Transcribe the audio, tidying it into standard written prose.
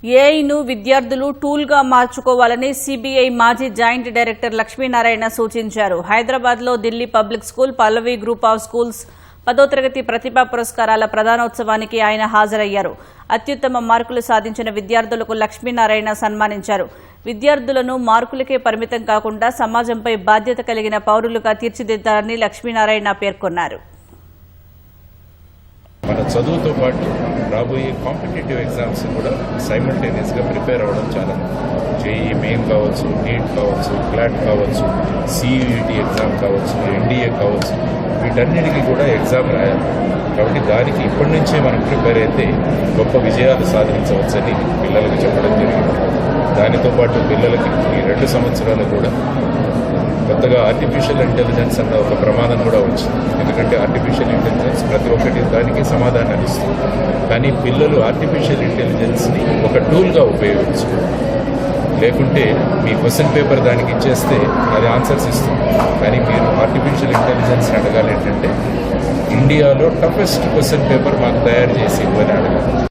ఏఐను విద్యార్థులు టూల్గా మార్చుకోవాలని సిబిఐ మాజీ జాయింట్ డైరెక్టర్ లక్ష్మీనారాయణ సూచించారు. హైదరాబాద్లో Delhi public school, Pallavi group of schools 10వ తరగతి ప్రతిభా పురస్కారాల ప్రదానోత్సవానికి ఆయన హాజరయ్యారు. అత్యుత్తమ మార్కులు సాధించిన విద్యార్థులకు లక్ష్మీనారాయణ సన్మానించారు. విద్యార్థులను మార్కులకే పరిమితం కాకుండా సమాజంపై బాధ్యత కలిగిన పౌరులుగా తీర్చిదిద్దారని లక్ష్మీనారాయణ పేర్కొన్నారు. మన చదువుతో పాటు రాబోయే కాంపిటేటివ్ ఎగ్జామ్స్ కూడా సైమల్టేనియస్గా ప్రిపేర్ అవ్వడం చాలా జేఈ మెయిన్ కావచ్చు, నీట్ కావచ్చు, క్లాట్ కావచ్చు, సియూఈటీ ఎగ్జామ్ కావచ్చు, ఎన్డీఏ కావచ్చు, వీటన్నిటికీ కూడా ఎగ్జామ్ రాయాలి. కాబట్టి దానికి ఇప్పటి నుంచే మనం ప్రిపేర్ అయితే గొప్ప విజయాలు సాధించవచ్చని పిల్లలకు చెప్పడం జరిగింది. దానితో పాటు పిల్లలకి ఈ 2 సంవత్సరాలు కూడా కొత్తగా ఆర్టిఫిషియల్ ఇంటెలిజెన్స్ అన్న ఒక ప్రమాదం కూడా వచ్చింది. ఎందుకంటే ఆర్టిఫిషియల్ ఇంటెలిజెన్స్ ప్రతి ఒక్కటి దానికి సమాధానాలు ఇస్తుంది. కానీ పిల్లలు ఆర్టిఫిషియల్ ఇంటెలిజెన్స్ని ఒక టూల్గా ఉపయోగించుకోవాలి. లేకుంటే మీ క్వశ్చన్ పేపర్ దానికి ఇచ్చేస్తే అది ఆన్సర్స్ ఇస్తుంది. కానీ మీరు ఆర్టిఫిషియల్ ఇంటెలిజెన్స్ని అడగాలి ఏంటంటే ఇండియాలో టఫెస్ట్ క్వశ్చన్ పేపర్ మాకు తయారు చేసి ఇవ్వని అడగాలి.